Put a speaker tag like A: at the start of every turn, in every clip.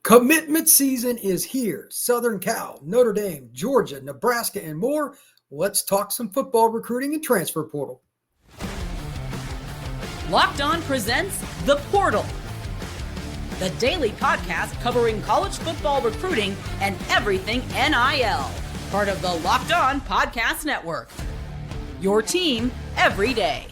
A: Commitment season is here. Southern Cal, Notre Dame, Georgia, Nebraska, and more. Let's talk some football recruiting and transfer portal.
B: Locked On presents The Portal, the daily podcast covering college football recruiting and everything NIL. Part of the Locked On Podcast Network. Your team every day.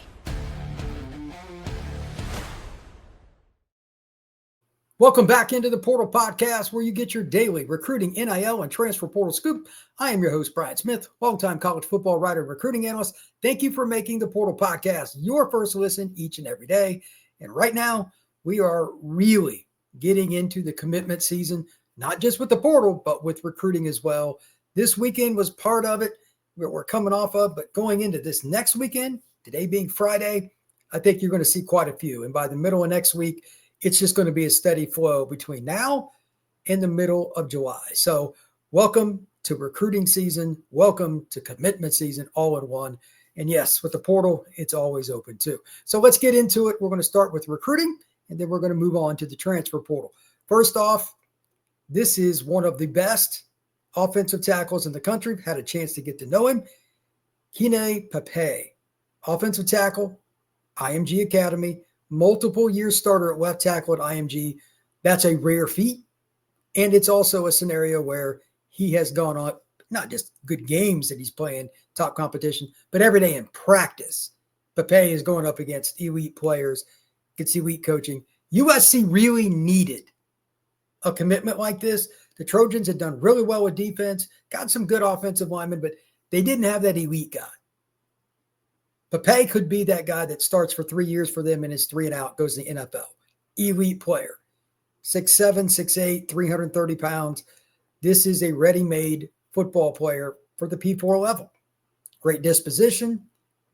A: Welcome back into the Portal Podcast, where you get your daily recruiting, NIL, and transfer portal scoop. I am your host, Brian Smith, longtime college football writer and recruiting analyst. Thank you for making the Portal Podcast your first listen each and every day. And right now, we are really getting into the commitment season, not just with the portal, but with recruiting as well. This weekend was part of it, where we're coming off of, but going into this next weekend, today being Friday, I think you're going to see quite a few. And by the middle of next week, it's just going to be a steady flow between now and the middle of July. So welcome to recruiting season. Welcome to commitment season, all in one. And yes, with the portal, it's always open too. So let's get into it. We're going to start with recruiting, and then we're going to move on to the transfer portal. First off, this is one of the best offensive tackles in the country. Had a chance to get to know him. Kine Pepe, offensive tackle, IMG Academy. Multiple year starter at left tackle at IMG. That's a rare feat. And it's also a scenario where he has gone on not just good games that he's playing, top competition, but every day in practice. Pepe is going up against elite players, gets elite coaching. USC really needed a commitment like this. The Trojans had done really well with defense, got some good offensive linemen, but they didn't have that elite guy. Pepe could be that guy that starts for 3 years for them and is 3 and out, goes to the NFL. Elite player. 6'7", 6'8", 330 pounds. This is a ready-made football player for the P4 level. Great disposition,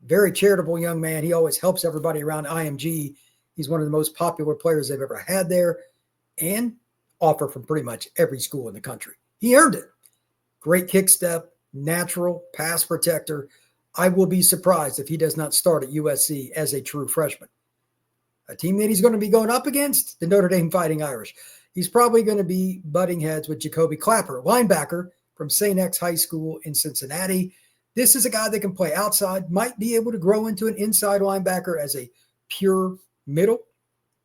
A: very charitable young man. He always helps everybody around IMG. He's one of the most popular players they've ever had there, and offer from pretty much every school in the country. He earned it. Great kick step, natural pass protector. I will be surprised if he does not start at USC as a true freshman. A team that he's going to be going up against, the Notre Dame Fighting Irish. He's probably going to be butting heads with Jacoby Clapper, linebacker from St. X High School in Cincinnati. This is a guy that can play outside, might be able to grow into an inside linebacker as a pure middle,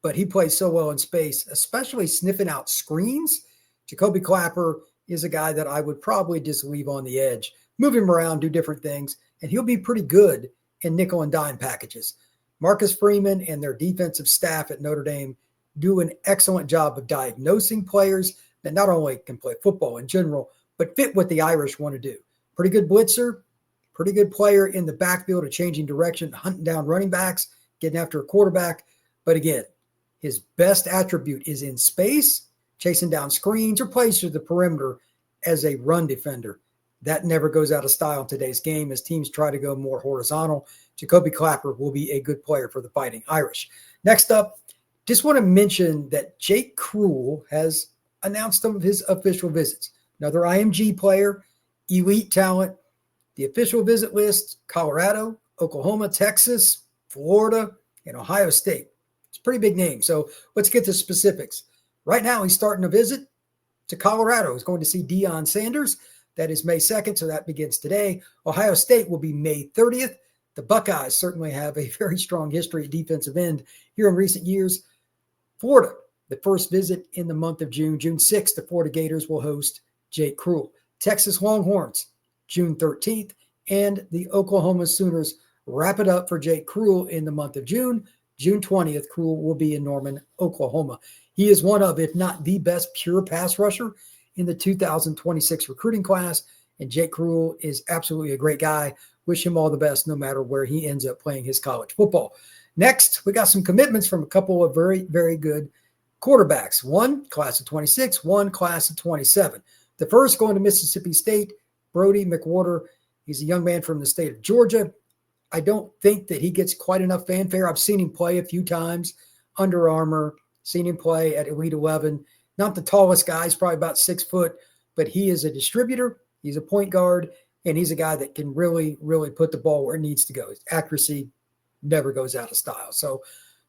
A: but he plays so well in space, especially sniffing out screens. Jacoby Clapper is a guy that I would probably just leave on the edge, move him around, do different things, and he'll be pretty good in nickel and dime packages. Marcus Freeman and their defensive staff at Notre Dame do an excellent job of diagnosing players that not only can play football in general, but fit what the Irish want to do. Pretty good blitzer, pretty good player in the backfield of changing direction, hunting down running backs, getting after a quarterback. But again, his best attribute is in space, chasing down screens, or plays through the perimeter as a run defender. That never goes out of style in today's game as teams try to go more horizontal. Jacoby Clapper will be a good player for the Fighting Irish. Next up, just want to mention that Jake Kreul has announced some of his official visits. Another IMG player, elite talent. The official visit list, Colorado, Oklahoma, Texas, Florida, and Ohio State. It's a pretty big name. So let's get to specifics. Right now, he's starting a visit to Colorado. He's going to see Deion Sanders. That is May 2nd, so that begins today. Ohio State will be May 30th. The Buckeyes certainly have a very strong history at defensive end here in recent years. Florida, the first visit in the month of June. June 6th, the Florida Gators will host Jake Kreul. Texas Longhorns, June 13th. And the Oklahoma Sooners wrap it up for Jake Kreul in the month of June. June 20th, Kreul will be in Norman, Oklahoma. He is one of, if not the best pure pass rusher in the 2026 recruiting class, and Jake Kreul is absolutely a great guy. Wish him all the best no matter where he ends up playing his college football. Next, we got some commitments from a couple of very, very good quarterbacks. One class of 26, one class of 27. The first going to Mississippi State, Brody McWhorter. He's a young man from the state of Georgia. I don't think that he gets quite enough fanfare. I've seen him play a few times, Under Armour, seen him play at Elite 11. Not the tallest guy, he's probably about 6 foot, but he is a distributor. He's a point guard, and he's a guy that can really, really put the ball where it needs to go. His accuracy never goes out of style. So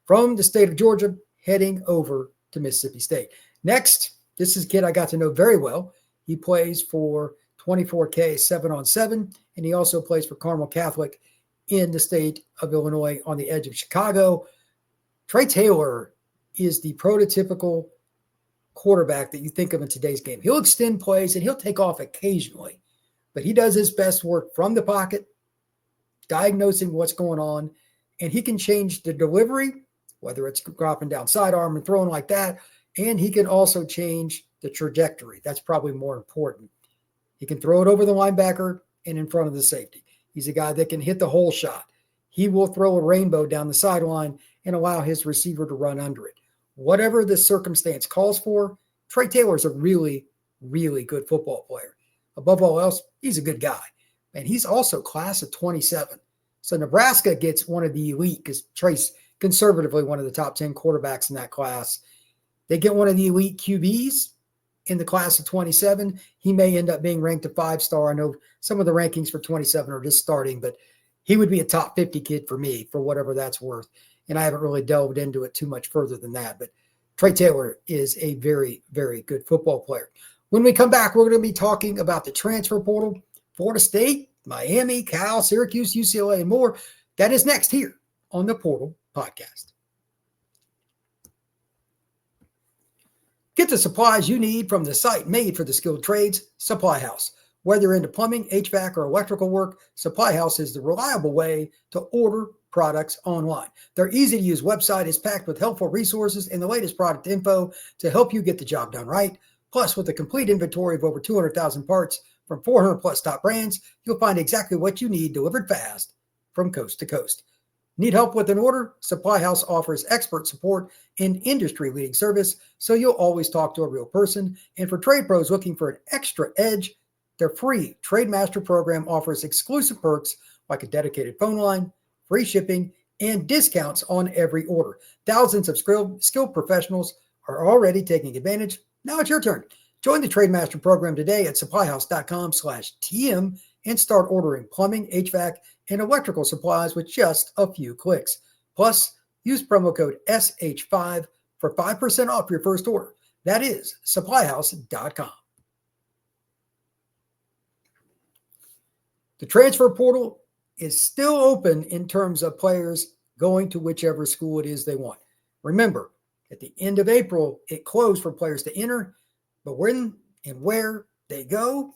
A: from the state of Georgia, heading over to Mississippi State. Next, This is a kid I got to know very well. He plays for 24K 7-on-7, and he also plays for Carmel Catholic in the state of Illinois on the edge of Chicago. Trey Taylor is the prototypical quarterback that you think of in today's game. He'll extend plays and he'll take off occasionally, but he does his best work from the pocket, diagnosing what's going on, and he can change the delivery, whether it's dropping down sidearm and throwing like that, and he can also change the trajectory. That's probably more important. He can throw it over the linebacker and in front of the safety. He's a guy that can hit the hole shot. He will throw a rainbow down the sideline and allow his receiver to run under it. Whatever the circumstance calls for, Trey Taylor's a really, really good football player. Above all else, he's a good guy. And he's also class of 27. So Nebraska gets one of the elite because Trey's conservatively one of the top 10 quarterbacks in that class. They get one of the elite QBs in the class of 27. He may end up being ranked a 5-star. I know some of the rankings for 27 are just starting, but he would be a top 50 kid for me for whatever that's worth. And I haven't really delved into it too much further than that. But Trey Taylor is a very, very good football player. When we come back, we're going to be talking about the transfer portal, Florida State, Miami, Cal, Syracuse, UCLA, and more. That is next here on the Portal Podcast. Get the supplies you need from the site made for the skilled trades, Supply House. Whether you're into plumbing, HVAC, or electrical work, Supply House is the reliable way to order products online. Their easy-to-use website is packed with helpful resources and the latest product info to help you get the job done right. Plus, with a complete inventory of over 200,000 parts from 400-plus top brands, you'll find exactly what you need delivered fast from coast to coast. Need help with an order? Supply House offers expert support and industry-leading service, so you'll always talk to a real person. And for trade pros looking for an extra edge, their free Trade Master program offers exclusive perks like a dedicated phone line, free shipping, and discounts on every order. Thousands of skilled professionals are already taking advantage. Now it's your turn. Join the Trade Master program today at supplyhouse.com/TM and start ordering plumbing, HVAC, and electrical supplies with just a few clicks. Plus, use promo code SH5 for 5% off your first order. That is supplyhouse.com. The transfer portal is still open in terms of players going to whichever school it is they want. Remember, at the end of April, it closed for players to enter, but when and where they go,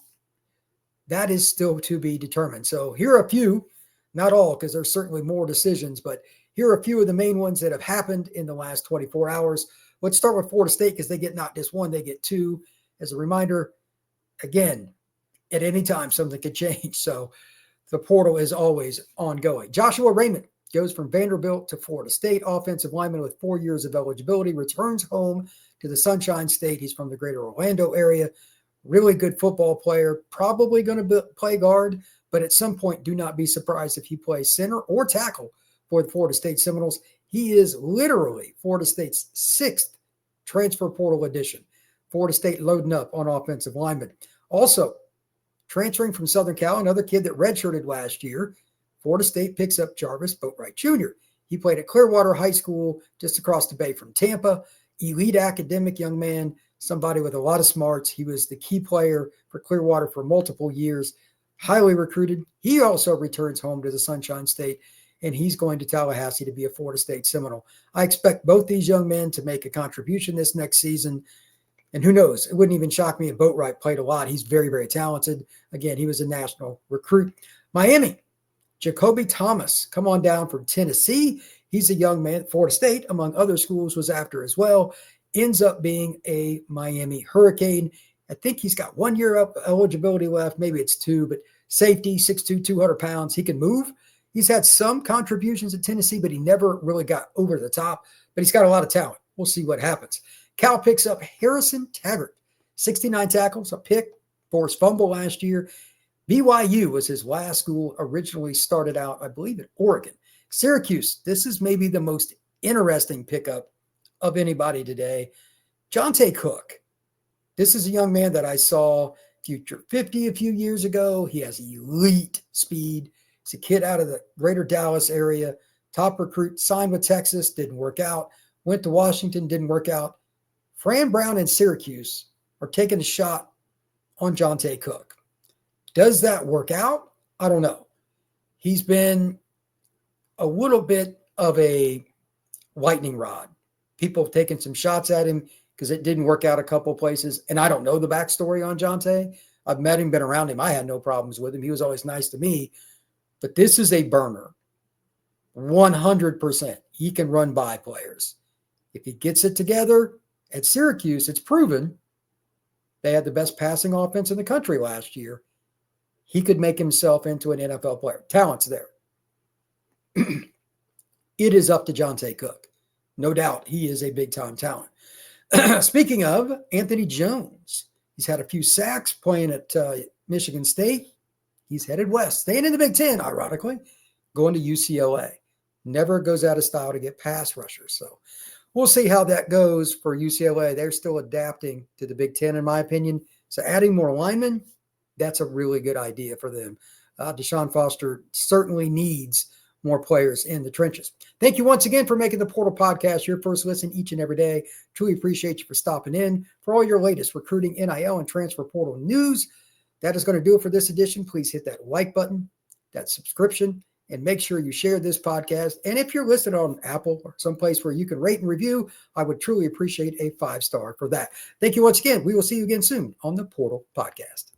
A: that is still to be determined. So here are a few, not all, because there's certainly more decisions, but here are a few of the main ones that have happened in the last 24 hours. Let's start with Florida State because they get not just one, they get two. As a reminder, again, at any time, something could change. So the portal is always ongoing. Joshua Raymond goes from Vanderbilt to Florida State. Offensive lineman with 4 years of eligibility, returns home to the Sunshine State. He's from the greater Orlando area. Really good football player, probably going to play guard, but at some point, do not be surprised if he plays center or tackle for the Florida State Seminoles. He is literally Florida State's 6th transfer portal addition. Florida State loading up on offensive linemen. Also, transferring from Southern Cal, another kid that redshirted last year, Florida State picks up Jarvis Boatwright Jr. He played at Clearwater High School just across the bay from Tampa. Elite academic young man, somebody with a lot of smarts. He was the key player for Clearwater for multiple years, highly recruited. He also returns home to the Sunshine State, and he's going to Tallahassee to be a Florida State Seminole. I expect both these young men to make a contribution this next season. And who knows? It wouldn't even shock me if Boatwright played a lot. He's very, very talented. Again, he was a national recruit. Miami, Jacoby Thomas, come on down from Tennessee. He's a young man. Florida State, among other schools, was after as well. Ends up being a Miami Hurricane. I think he's got 1 year of eligibility left. Maybe it's 2, but safety, 6'2", 200 pounds. He can move. He's had some contributions at Tennessee, but he never really got over the top. But he's got a lot of talent. We'll see what happens. Cal picks up Harrison Taggart, 69 tackles, a pick, forced fumble last year. BYU was his last school, originally started out, I believe, in Oregon. Syracuse, this is maybe the most interesting pickup of anybody today. Jonte Cook. This is a young man that I saw Future 50 a few years ago. He has elite speed. He's a kid out of the greater Dallas area. Top recruit, signed with Texas, didn't work out. Went to Washington, didn't work out. Fran Brown in Syracuse are taking a shot on Jonte Cook. Does that work out? I don't know. He's been a little bit of a lightning rod. People have taken some shots at him because it didn't work out a couple of places. And I don't know the backstory on Jonte. I've met him, been around him. I had no problems with him. He was always nice to me. But this is a burner. 100%. He can run by players. If he gets it together at Syracuse, it's proven they had the best passing offense in the country last year. He could make himself into an NFL player. Talent's there. It is up to Jonte Cook. No doubt he is a big-time talent. Speaking of Anthony Jones, he's had a few sacks playing at Michigan State. He's headed west, staying in the Big Ten, ironically, going to UCLA. Never goes out of style to get pass rushers. So we'll see how that goes for UCLA. They're still adapting to the Big Ten, in my opinion. So adding more linemen, that's a really good idea for them. Deshaun Foster certainly needs more players in the trenches. Thank you once again for making the Portal Podcast your first listen each and every day. Truly appreciate you for stopping in. For all your latest recruiting, NIL, and transfer portal news, that is going to do it for this edition. Please hit that like button, that subscription, and make sure you share this podcast. And if you're listed on Apple or someplace where you can rate and review, I would truly appreciate a 5-star for that. Thank you once again. We will see you again soon on the Portal Podcast.